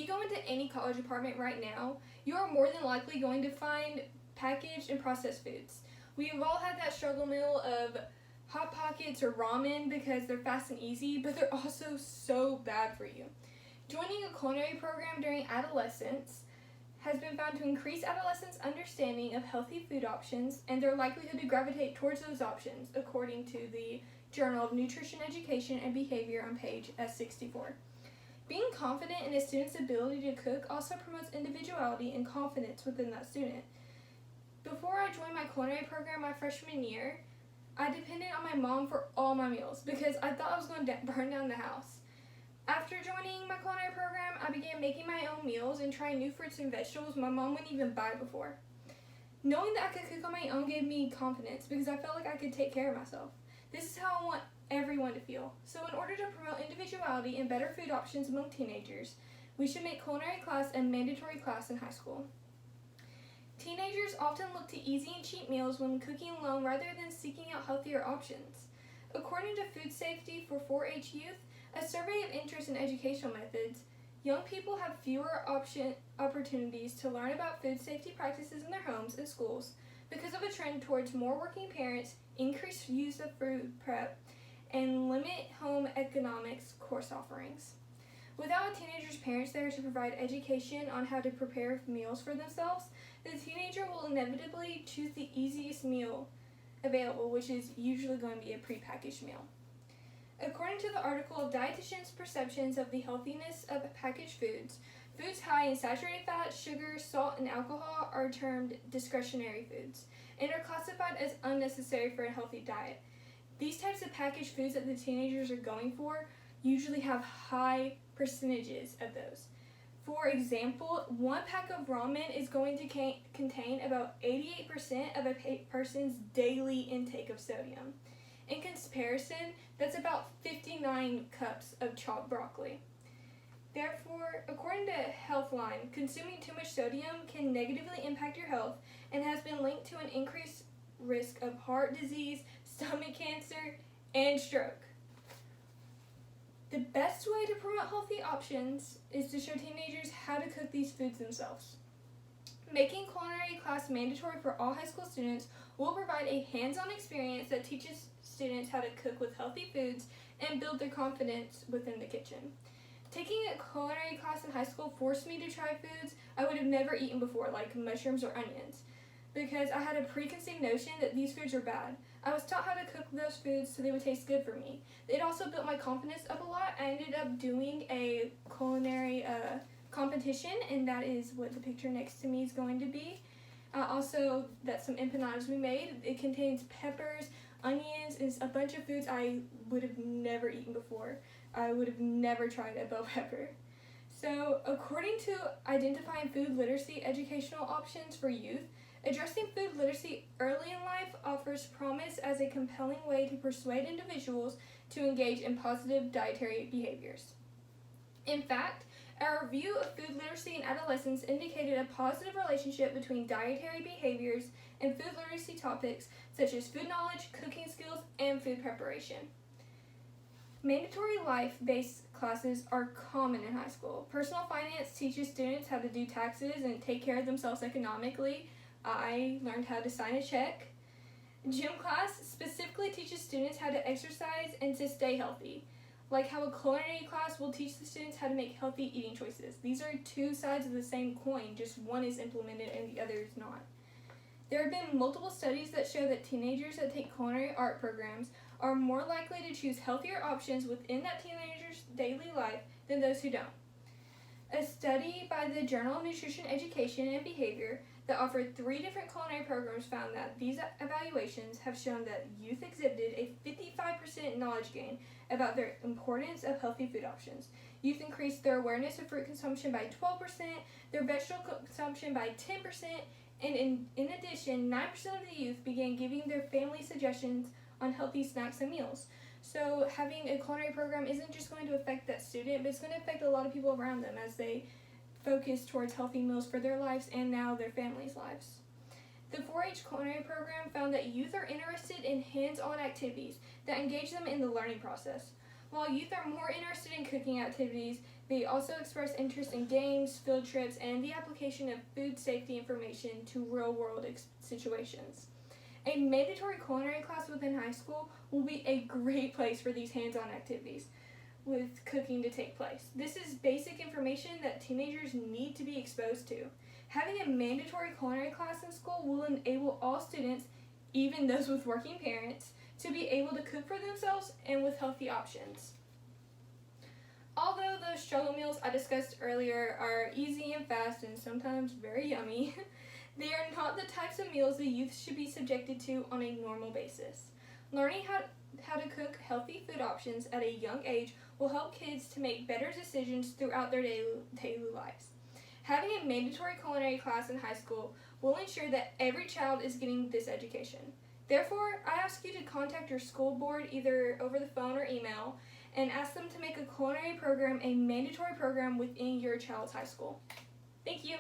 go into any college department right now, you are more than likely going to find packaged and processed foods. We have all had that struggle meal of Hot Pockets or ramen because they're fast and easy, but they're also so bad for you. Joining a culinary program during adolescence has been found to increase adolescents' understanding of healthy food options and their likelihood to gravitate towards those options, according to the Journal of Nutrition Education and Behavior on page S64. Being confident in a student's ability to cook also promotes individuality and confidence within that student. Before I joined my culinary program my freshman year, I depended on my mom for all my meals because I thought I was going to burn down the house. After joining my culinary program, I began making my own meals and trying new fruits and vegetables my mom wouldn't even buy before. Knowing that I could cook on my own gave me confidence because I felt like I could take care of myself. This is how I want everyone to feel. So in order to promote individuality and better food options among teenagers, we should make culinary class a mandatory class in high school. Teenagers often look to easy and cheap meals when cooking alone rather than seeking out healthier options. According to Food Safety for 4-H Youth, a survey of interest in educational methods, young people have fewer opportunities to learn about food safety practices in their homes and schools because of a trend towards more working parents, increased use of food prep, and limit home economics course offerings. Without a teenager's parents there to provide education on how to prepare meals for themselves, the teenager will inevitably choose the easiest meal available, which is usually going to be a prepackaged meal. According to the article Dietitians' Perceptions of the Healthiness of Packaged Foods, foods high in saturated fat, sugar, salt, and alcohol are termed discretionary foods and are classified as unnecessary for a healthy diet. These types of packaged foods that the teenagers are going for usually have high percentages of those. For example, one pack of ramen is going to contain about 88% of a person's daily intake of sodium. In comparison, that's about 59 cups of chopped broccoli. Therefore, according to Healthline, consuming too much sodium can negatively impact your health and has been linked to an increased risk of heart disease, stomach cancer, and stroke. The best way to promote healthy options is to show teenagers how to cook these foods themselves. Making culinary class mandatory for all high school students will provide a hands-on experience that teaches students how to cook with healthy foods and build their confidence within the kitchen. Taking a culinary class in high school forced me to try foods I would have never eaten before, like mushrooms or onions, because I had a preconceived notion that these foods were bad. I was taught how to cook those foods so they would taste good for me. It also built my confidence up a lot. I ended up doing a culinary competition, and that is what the picture next to me is going to be. Also, that's some empanadas we made. It contains peppers, onions, and a bunch of foods I would have never eaten before. I would have never tried a bell pepper. So, according to Identifying Food Literacy Educational Options for Youth, addressing food literacy early in life offers promise as a compelling way to persuade individuals to engage in positive dietary behaviors. In fact, a review of food literacy in adolescence indicated a positive relationship between dietary behaviors and food literacy topics such as food knowledge, cooking skills, and food preparation. Mandatory life-based classes are common in high school. Personal finance teaches students how to do taxes and take care of themselves economically. I learned how to sign a check. Gym class specifically teaches students how to exercise and to stay healthy, like how a culinary class will teach the students how to make healthy eating choices. These are two sides of the same coin, just one is implemented and the other is not. There have been multiple studies that show that teenagers that take culinary art programs are more likely to choose healthier options within that teenager's daily life than those who don't. A study by the Journal of Nutrition Education and Behavior that offered 3 different culinary programs found that these evaluations have shown that youth exhibited a 55% knowledge gain about the importance of healthy food options. Youth increased their awareness of fruit consumption by 12%, their vegetable consumption by 10%, and in addition, 9% of the youth began giving their family suggestions on healthy snacks and meals. So having a culinary program isn't just going to affect that student, but it's going to affect a lot of people around them as they focus towards healthy meals for their lives and now their families' lives. The 4-H culinary program found that youth are interested in hands-on activities that engage them in the learning process. While youth are more interested in cooking activities, They also express interest in games, field trips, and the application of food safety information to real-world situations. A mandatory culinary class within high school will be a great place for these hands-on activities with cooking to take place. This is basic information that teenagers need to be exposed to. Having a mandatory culinary class in school will enable all students, even those with working parents, to be able to cook for themselves and with healthy options. Although those struggle meals I discussed earlier are easy and fast and sometimes very yummy, they are not the types of meals the youth should be subjected to on a normal basis. Learning how to cook healthy food options at a young age will help kids to make better decisions throughout their daily lives. Having a mandatory culinary class in high school will ensure that every child is getting this education. Therefore, I ask you to contact your school board either over the phone or email and ask them to make a culinary program a mandatory program within your child's high school. Thank you.